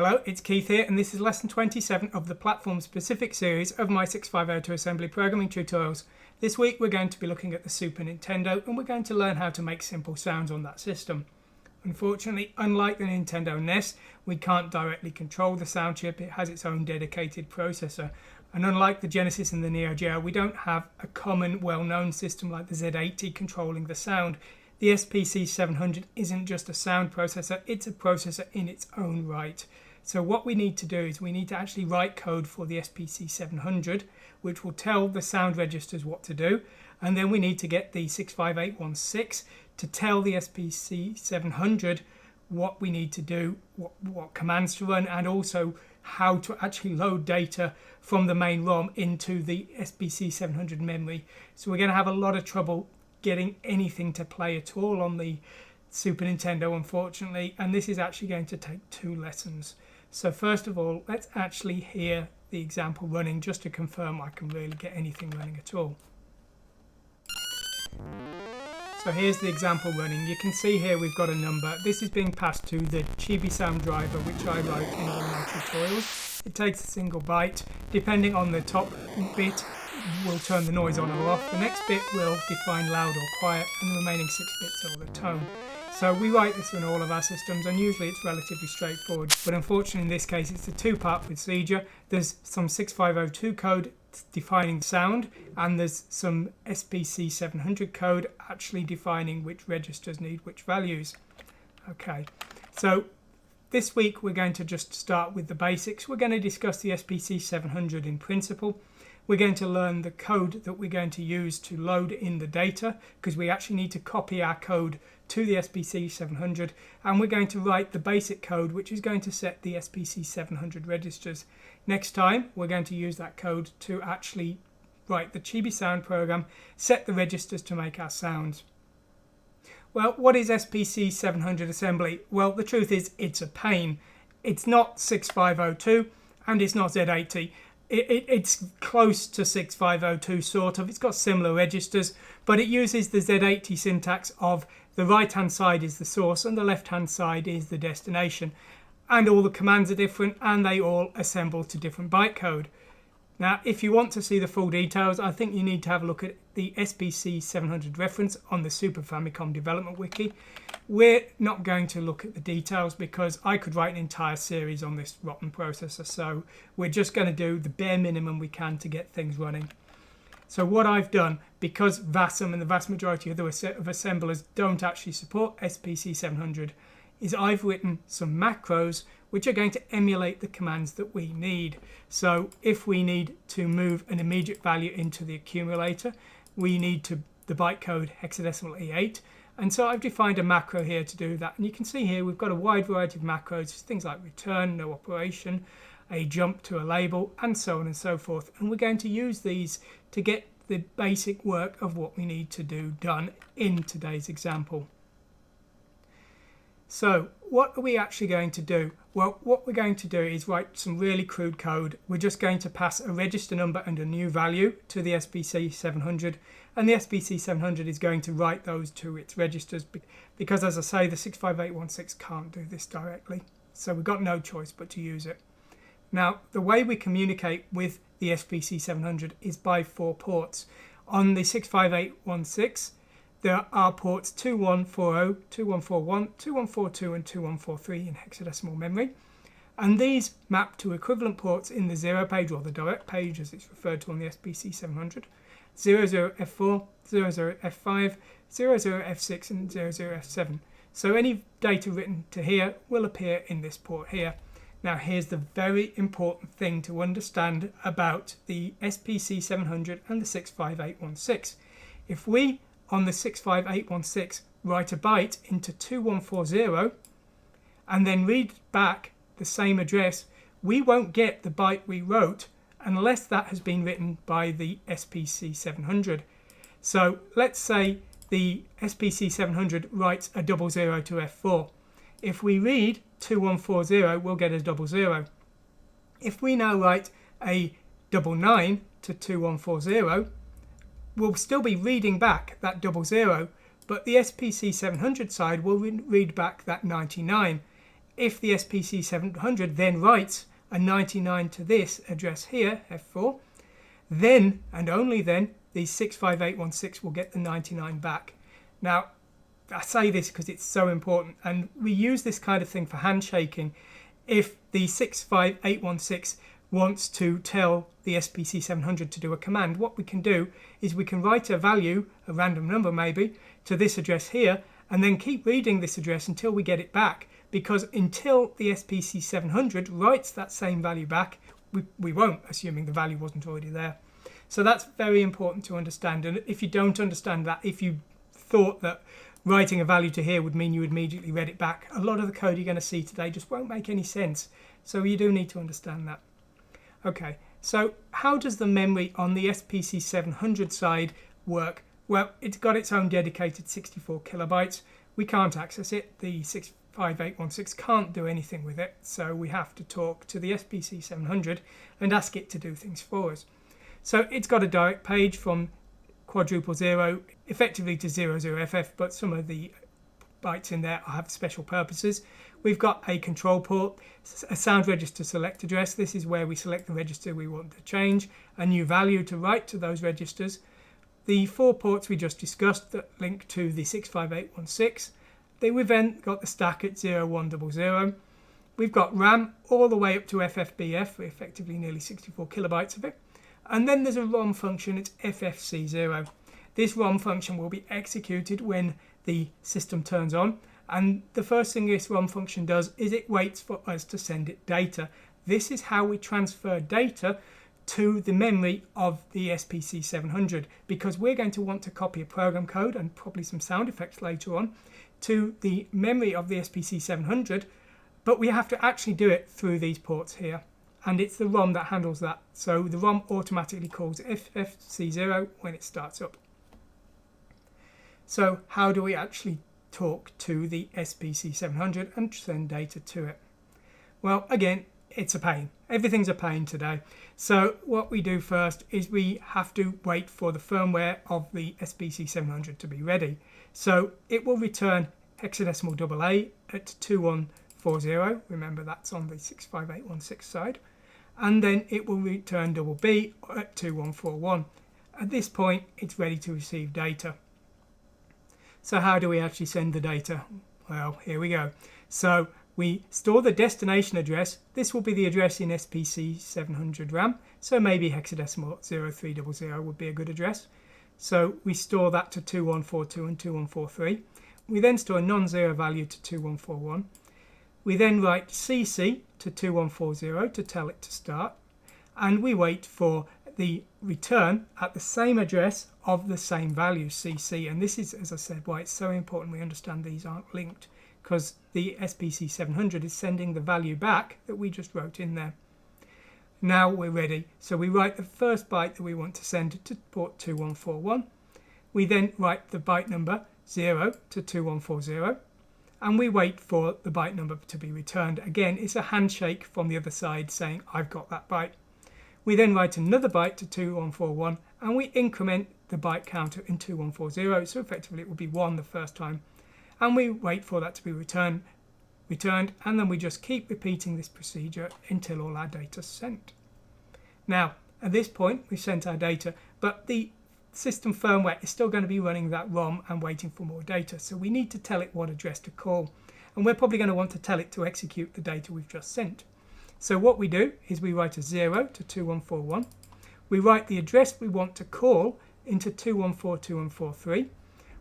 Hello, it's Keith here, and this is lesson 27 of the platform-specific series of my 6502 assembly programming tutorials. This week we're going to be looking at the Super Nintendo, and we're going to learn how to make simple sounds on that system. Unfortunately, unlike the Nintendo NES, we can't directly control the sound chip. It has its own dedicated processor. And unlike the Genesis and the Neo Geo, we don't have a common, well-known system like the Z80 controlling the sound. The SPC700 isn't just a sound processor, it's a processor in its own right. So what we need to do is we need to actually write code for the SPC700, which will tell the sound registers what to do. And then we need to get the 65816 to tell the SPC700 what we need to do, what commands to run, and also how to actually load data from the main ROM into the SPC700 memory. So we're going to have a lot of trouble getting anything to play at all on the Super Nintendo, unfortunately, and this is actually going to take 2 lessons. So first of all, let's actually hear the example running just to confirm I can really get anything running at all. So here's the example running. You can see here we've got a number. This is being passed to the Chibi Sound driver, which I wrote in one of my tutorials. It takes a single byte. Depending on the top bit, will turn the noise on or off. The next bit will define loud or quiet, and the remaining 6 bits are the tone. So we write this in all of our systems, and usually it's relatively straightforward. But unfortunately in this case it's a 2-part procedure. There's some 6502 code defining sound, and there's some SPC700 code actually defining which registers need which values. Okay, so this week we're going to just start with the basics. We're going to discuss the SPC700 in principle. We're going to learn the code that we're going to use to load in the data, because we actually need to copy our code to the SPC700, and we're going to write the basic code which is going to set the SPC700 registers. Next time we're going to use that code to actually write the Chibi Sound program, set the registers to make our sounds. Well, what is SPC700 assembly? Well, the truth is it's a pain. It's not 6502 and it's not Z80. It's close to 6502 sort of. It's got similar registers, but it uses the Z80 syntax of the right hand side is the source and the left hand side is the destination. And all the commands are different and they all assemble to different bytecode. Now, if you want to see the full details, I think you need to have a look at the SPC700 reference on the Super Famicom development wiki. We're not going to look at the details because I could write an entire series on this rotten processor, so we're just going to do the bare minimum we can to get things running. So what I've done, because VASM and the vast majority of the assemblers don't actually support SPC700, is I've written some macros which are going to emulate the commands that we need. So if we need to move an immediate value into the accumulator, we need the bytecode hexadecimal E8. And so I've defined a macro here to do that. And you can see here we've got a wide variety of macros, things like return, no operation, a jump to a label, and so on and so forth. And we're going to use these to get the basic work of what we need to do done in today's example. So what are we actually going to do? Well, what we're going to do is write some really crude code. We're just going to pass a register number and a new value to the SPC700, and the SPC700 is going to write those to its registers because, as I say, the 65816 can't do this directly. So we've got no choice but to use it. Now, the way we communicate with the SPC700 is by 4 ports. On the 65816, there are ports 2140, 2141, 2142 and 2143 in hexadecimal memory, and these map to equivalent ports in the 0 page, or the direct page as it's referred to on the SPC700, 00F4, 00F5, 00F6 and 00F7. So any data written to here will appear in this port here. Now here's the very important thing to understand about the SPC700 and the 65816. If we on the 65816 write a byte into 2140 and then read back the same address, we won't get the byte we wrote unless that has been written by the SPC700. So let's say the SPC700 writes a 00 to F4. If we read 2140, we'll get a 00. If we now write a 99 to 2140, we'll still be reading back that 00, but the SPC700 side will read back that 99. if the SPC700 then writes a 99 to this address here, F4, then and only then the 65816 will get the 99 back. Now, I say this because it's so important, and we use this kind of thing for handshaking. If the 65816 wants to tell the SPC700 to do a command, what we can do is we can write a value, a random number maybe, to this address here, and then keep reading this address until we get it back, because until the SPC700 writes that same value back, we won't, assuming the value wasn't already there. So that's very important to understand, and if you don't understand that, if you thought that writing a value to here would mean you immediately read it back, a lot of the code you're going to see today just won't make any sense. So you do need to understand that. Okay, so how does the memory on the SPC700 side work? Well, it's got its own dedicated 64 kilobytes. We can't access it. The 65816 can't do anything with it. So we have to talk to the SPC700 and ask it to do things for us. So it's got a direct page from quadruple 0 effectively to 00FF, but some of the bytes in there have special purposes. We've got a control port, a sound register select address. This is where we select the register we want to change, a new value to write to those registers. The 4 ports we just discussed that link to the 65816. We've then got the stack at 0100. We've got RAM all the way up to FFBF, effectively nearly 64 kilobytes of it. And then there's a ROM function, it's FFC0. This ROM function will be executed when the system turns on. And the first thing this ROM function does is it waits for us to send it data. This is how we transfer data to the memory of the SPC700, because we're going to want to copy a program code and probably some sound effects later on to the memory of the SPC700, but we have to actually do it through these ports here. And it's the ROM that handles that. So the ROM automatically calls FFC0 when it starts up. So how do we actually talk to the SPC700 and send data to it? Well, again, it's a pain. Everything's a pain today. So what we do first is we have to wait for the firmware of the SPC700 to be ready. So it will return hexadecimal AA at 2140. Remember, that's on the 65816 side. And then it will return BB at 2141. At this point, it's ready to receive data. So how do we actually send the data? Well, here we go. So we store the destination address. This will be the address in SPC700 RAM. So maybe hexadecimal 0300 would be a good address. So we store that to 2142 and 2143. We then store a non-zero value to 2141. We then write CC to 2140 to tell it to start, and we wait for the return at the same address of the same value, CC. And this is, as I said, why it's so important we understand these aren't linked, because the SPC700 is sending the value back that we just wrote in there. Now we're ready. So we write the first byte that we want to send to port 2141. We then write the byte number 0 to 2140. And we wait for the byte number to be returned. Again, it's a handshake from the other side saying, I've got that byte. We then write another byte to 2141, and we increment the byte counter in 2140, so effectively it will be 1 the first time. And we wait for that to be returned, and then we just keep repeating this procedure until all our data is sent. Now, at this point, we've sent our data, but the system firmware is still going to be running that ROM and waiting for more data. So we need to tell it what address to call. And we're probably going to want to tell it to execute the data we've just sent. So what we do is we write a 0 to 2141. We write the address we want to call into 214243.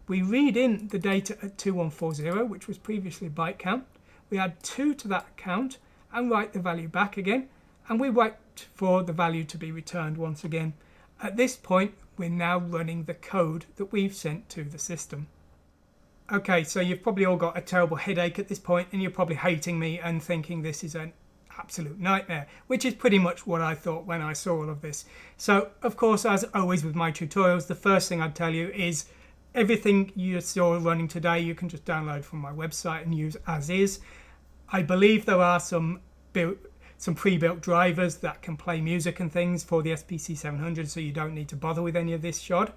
We read in the data at 2140, which was previously a byte count. We add 2 to that count and write the value back again. And we wait for the value to be returned once again. At this point, we're now running the code that we've sent to the system. Okay, so you've probably all got a terrible headache at this point, and you're probably hating me and thinking this is an absolute nightmare, which is pretty much what I thought when I saw all of this. So, of course, as always with my tutorials, the first thing I'd tell you is everything you saw running today, you can just download from my website and use as is. I believe there are some pre-built drivers that can play music and things for the SPC700, so you don't need to bother with any of this shod.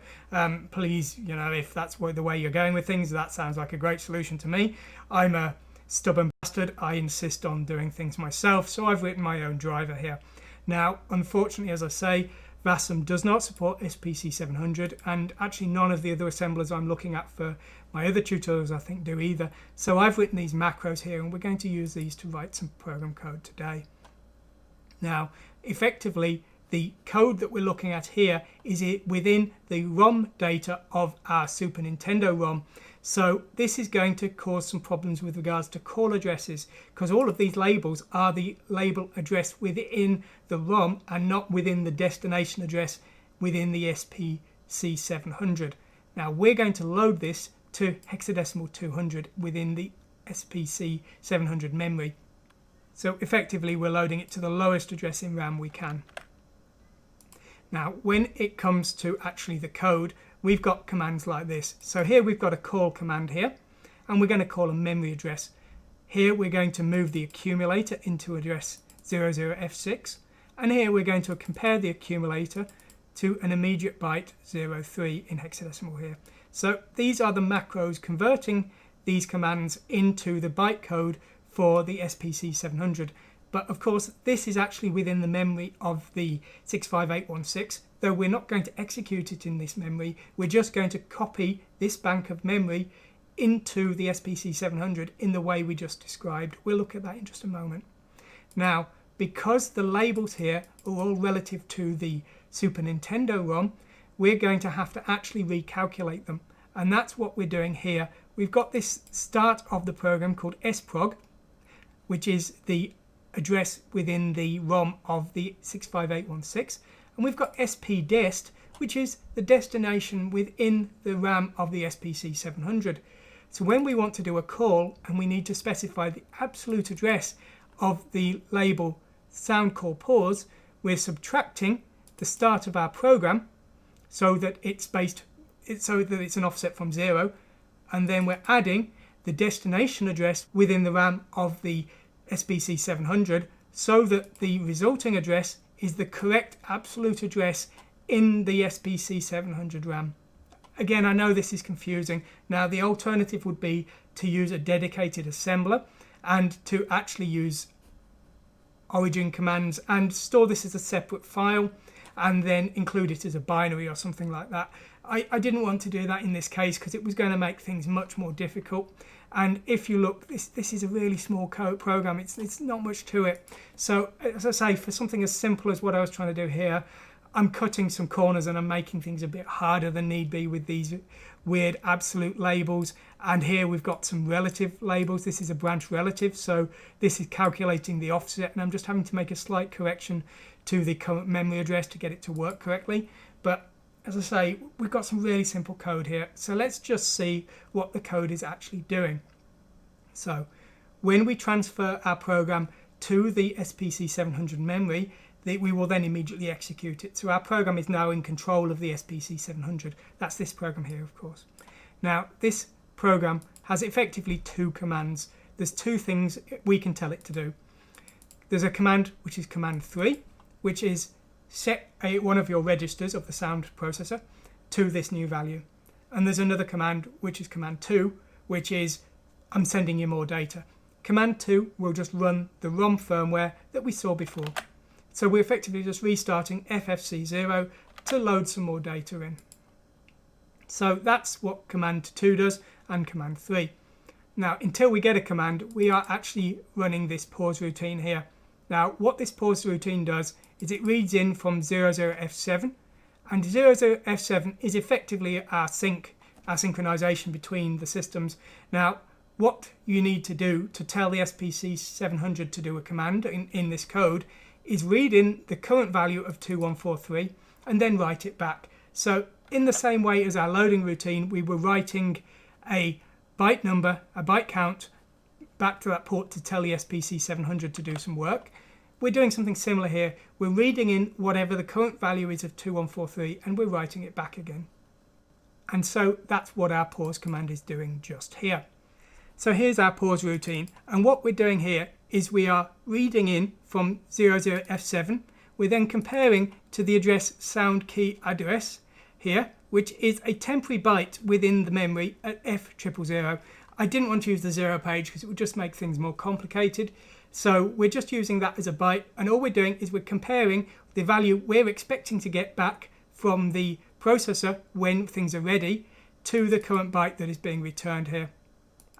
Please, if that's the way you're going with things, that sounds like a great solution to me. I'm a stubborn bastard, I insist on doing things myself, so I've written my own driver here. Now, unfortunately, as I say, VASM does not support SPC700, and actually none of the other assemblers I'm looking at for my other tutorials I think do either. So I've written these macros here, and we're going to use these to write some program code today. Now, effectively, the code that we're looking at here is within the ROM data of our Super Nintendo ROM. So this is going to cause some problems with regards to call addresses, because all of these labels are the label address within the ROM and not within the destination address within the SPC700. Now we're going to load this to hexadecimal 200 within the SPC700 memory. So effectively we're loading it to the lowest address in RAM we can. Now when it comes to actually the code, we've got commands like this. So here we've got a call command here, and we're going to call a memory address. Here we're going to move the accumulator into address 00F6, and here we're going to compare the accumulator to an immediate byte 03 in hexadecimal here. So these are the macros converting these commands into the byte code for the SPC700. But of course, this is actually within the memory of the 65816, though we're not going to execute it in this memory. We're just going to copy this bank of memory into the SPC700 in the way we just described. We'll look at that in just a moment. Now, because the labels here are all relative to the Super Nintendo ROM, we're going to have to actually recalculate them. And that's what we're doing here. We've got this start of the program called sprog, which is the address within the ROM of the 65816, and we've got spdest, which is the destination within the RAM of the SPC700. So when we want to do a call and we need to specify the absolute address of the label sound call pause, we're subtracting the start of our program so that it's an offset from 0, and then we're adding the destination address within the RAM of the SPC700 so that the resulting address is the correct absolute address in the SPC700 RAM. Again, I know this is confusing. Now the alternative would be to use a dedicated assembler and to actually use origin commands and store this as a separate file and then include it as a binary or something like that. I didn't want to do that in this case because it was going to make things much more difficult. And if you look, this is a really small code program. It's not much to it. So as I say, for something as simple as what I was trying to do here, I'm cutting some corners and I'm making things a bit harder than need be with these weird absolute labels. And here we've got some relative labels. This is a branch relative, so this is calculating the offset, and I'm just having to make a slight correction to the current memory address to get it to work correctly. But as I say, we've got some really simple code here. So let's just see what the code is actually doing. So when we transfer our program to the SPC700 memory, we will then immediately execute it. So our program is now in control of the SPC700. That's this program here, of course. Now, this program has effectively two commands. There's two things we can tell it to do. There's a command which is command 3, which is set one of your registers of the sound processor to this new value. And there's another command which is command 2, which is I'm sending you more data. Command 2 will just run the ROM firmware that we saw before. So we're effectively just restarting FFC0 to load some more data in. So that's what command 2 does and command 3. Now, until we get a command, we are actually running this pause routine here. Now, what this pause routine does is it reads in from 00F7, and 00F7 is effectively our synchronization between the systems. Now, what you need to do to tell the SPC700 to do a command in this code is read in the current value of 2143 and then write it back. So in the same way as our loading routine, we were writing a byte number, a byte count back to that port to tell the SPC700 to do some work. We're doing something similar here. We're reading in whatever the current value is of 2143 and we're writing it back again. And so that's what our pause command is doing just here. So here's our pause routine, and what we're doing here is we are reading in from 00F7. We're then comparing to the address sound key address here, which is a temporary byte within the memory at F000. I didn't want to use the 0 page because it would just make things more complicated. So we're just using that as a byte, and all we're doing is we're comparing the value we're expecting to get back from the processor when things are ready to the current byte that is being returned here.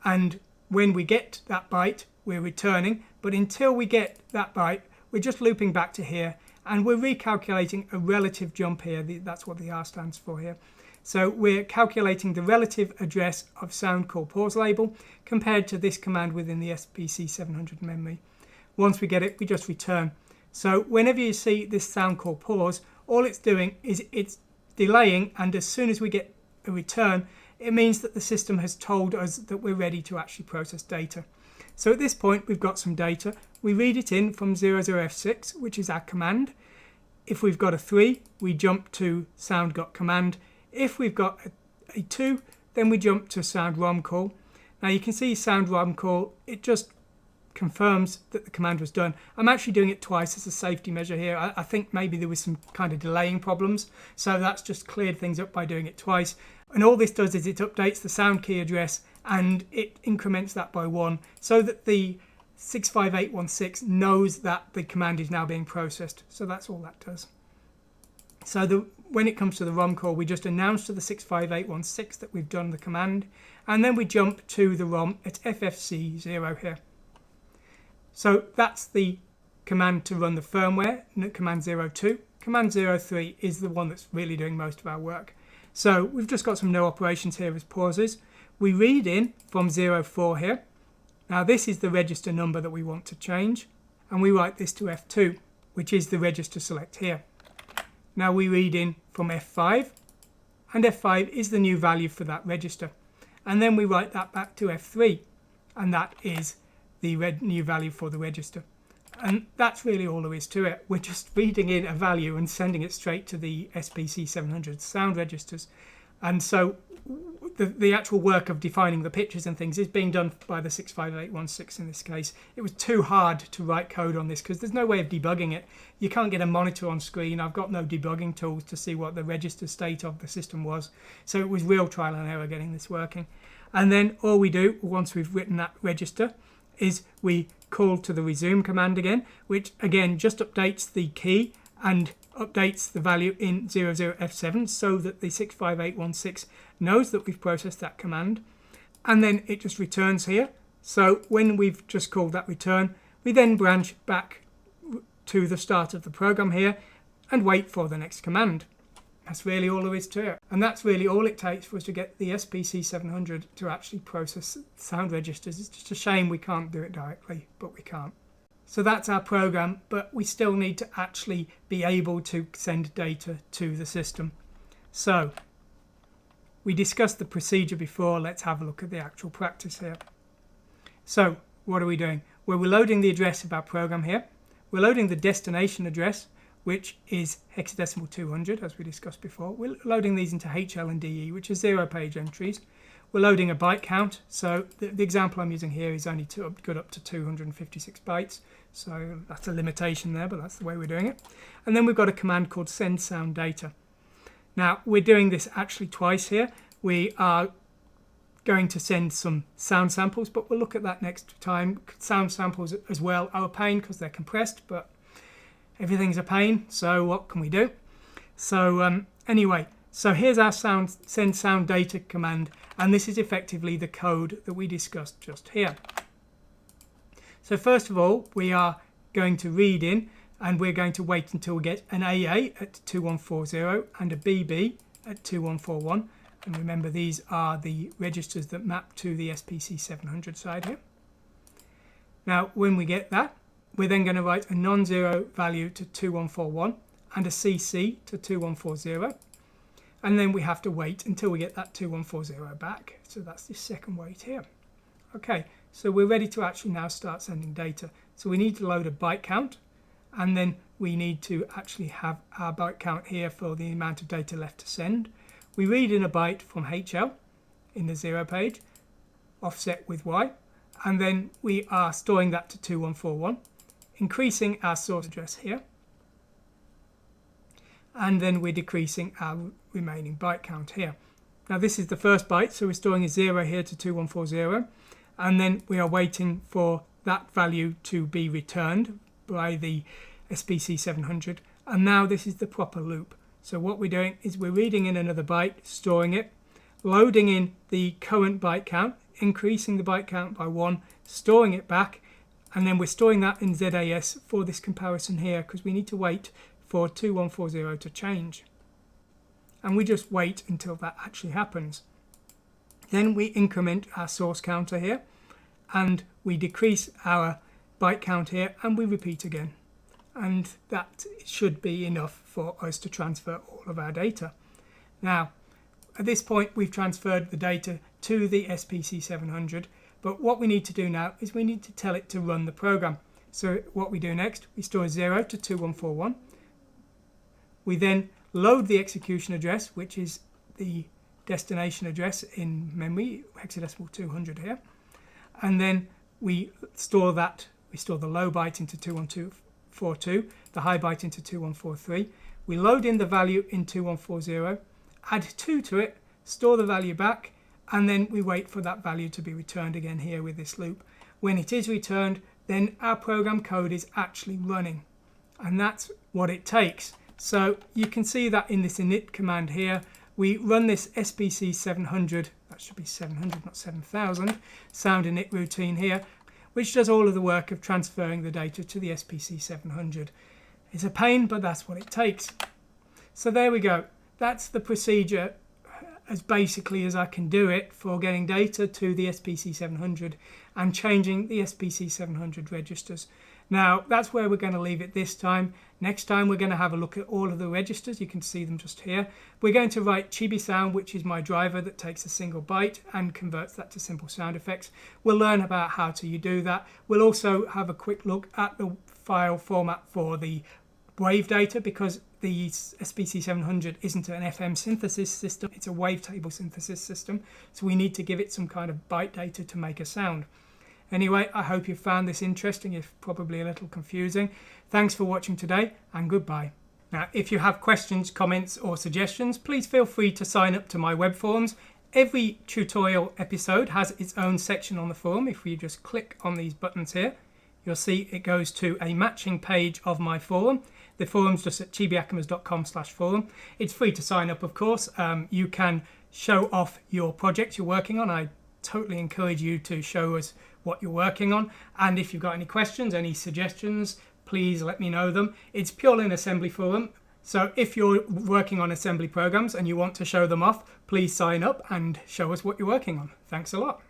And when we get that byte, we're returning, but until we get that byte, we're just looping back to here, and we're recalculating a relative jump here. That's what the R stands for here. So we're calculating the relative address of sound call pause label compared to this command within the SPC700 memory. Once we get it, we just return. So whenever you see this sound call pause, all it's doing is it's delaying, and as soon as we get a return, it means that the system has told us that we're ready to actually process data. So at this point, we've got some data. We read it in from 00F6, which is our command. If we've got a 3, we jump to sound.command. If we've got a 2, then we jump to sound ROM call. Now you can see sound ROM call, it just confirms that the command was done. I'm actually doing it twice as a safety measure here. I think maybe there was some kind of delaying problems, so that's just cleared things up by doing it twice. And all this does is it updates the sound key address and it increments that by 1 so that the 65816 knows that the command is now being processed. So that's all that does. So when it comes to the ROM call, we just announce to the 65816 that we've done the command, and then we jump to the ROM at FFC0 here. So that's the command to run the firmware, command 02. Command 03 is the one that's really doing most of our work. So we've just got some no operations here as pauses. We read in from 04 here. Now this is the register number that we want to change, and we write this to F2, which is the register select here. Now we read in from F5, and F5 is the new value for that register. And then we write that back to F3, and that is the new value for the register. And that's really all there is to it. We're just reading in a value and sending it straight to the SPC700 sound registers. And so the actual work of defining the pictures and things is being done by the 65816 in this case. It was too hard to write code on this because there's no way of debugging it. You can't get a monitor on screen. I've got no debugging tools to see what the register state of the system was. So it was real trial and error getting this working. And then all we do once we've written that register is we call to the resume command again, which again just updates the key and updates the value in 00F7 so that the 65816 knows that we've processed that command, and then it just returns here. So when we've just called that return, we then branch back to the start of the program here and wait for the next command. That's really all there is to it, and that's really all it takes for us to get the SPC700 to actually process sound registers. It's just a shame we can't do it directly, but we can't. So that's our program, but we still need to actually be able to send data to the system. So we discussed the procedure before. Let's have a look at the actual practice here. So what are we doing? Well, we're loading the address of our program here. We're loading the destination address, which is hexadecimal 200, as we discussed before. We're loading these into HL and DE, which are 0-page entries. We're loading a byte count. So the example I'm using here is only good up to 256 bytes. So that's a limitation there, but that's the way we're doing it. And then we've got a command called send sound data. Now we're doing this actually twice here. We are going to send some sound samples, but we'll look at that next time. Sound samples as well are a pain because they're compressed, but everything's a pain, so what can we do? So anyway, so here's our send sound data command, and this is effectively the code that we discussed just here. So first of all, we are going to read in, and we're going to wait until we get an AA at 2140 and a BB at 2141. And remember, these are the registers that map to the SPC700 side here. Now, when we get that, we're then going to write a non-zero value to 2141 and a CC to 2140. And then we have to wait until we get that 2140 back. So that's the second wait here. Okay, so we're ready to actually now start sending data. So we need to load a byte count, and then we need to actually have our byte count here for the amount of data left to send. We read in a byte from HL in the 0 page, offset with Y, and then we are storing that to 2141, increasing our source address here, and then we're decreasing our remaining byte count here. Now this is the first byte, so we're storing a 0 here to 2140, and then we are waiting for that value to be returned by the SPC700, and now this is the proper loop. So what we're doing is we're reading in another byte, storing it, loading in the current byte count, increasing the byte count by 1, storing it back, and then we're storing that in ZAS for this comparison here because we need to wait for 2140 to change. And we just wait until that actually happens. Then we increment our source counter here, and we decrease our byte count here, and we repeat again. And that should be enough for us to transfer all of our data. Now, at this point, we've transferred the data to the SPC700, but what we need to do now is we need to tell it to run the program. So what we do next, we store 0 to 2141. We then load the execution address, which is the destination address in memory, hexadecimal 200 here. And then we store that, we store the low byte into 21242, the high byte into 2143. We load in the value in 2140, add 2 to it, store the value back, and then we wait for that value to be returned again here with this loop. When it is returned, then our program code is actually running, and that's what it takes. So you can see that in this init command here, we run this SPC700, that should be 700 not 7000, sound init routine here, which does all of the work of transferring the data to the SPC700. It's a pain, but that's what it takes. So there we go. That's the procedure as basically as I can do it for getting data to the SPC700 and changing the SPC700 registers. Now, that's where we're going to leave it this time. Next time, we're going to have a look at all of the registers. You can see them just here. We're going to write chibi sound, which is my driver that takes a single byte and converts that to simple sound effects. We'll learn about how to do that. We'll also have a quick look at the file format for the wave data, because the SPC700 isn't an FM synthesis system, it's a wavetable synthesis system, so we need to give it some kind of byte data to make a sound. Anyway, I hope you found this interesting, if probably a little confusing. Thanks for watching today, and goodbye. Now, if you have questions, comments or suggestions, please feel free to sign up to my web forums. Every tutorial episode has its own section on the forum. If you just click on these buttons here, you'll see it goes to a matching page of my forum. The forum's just at chibiacamas.com/forum. It's free to sign up, of course. You can show off your projects you're working on. I totally encourage you to show us what you're working on. And if you've got any questions, any suggestions, please let me know them. It's purely an assembly forum. So if you're working on assembly programs and you want to show them off, please sign up and show us what you're working on. Thanks a lot.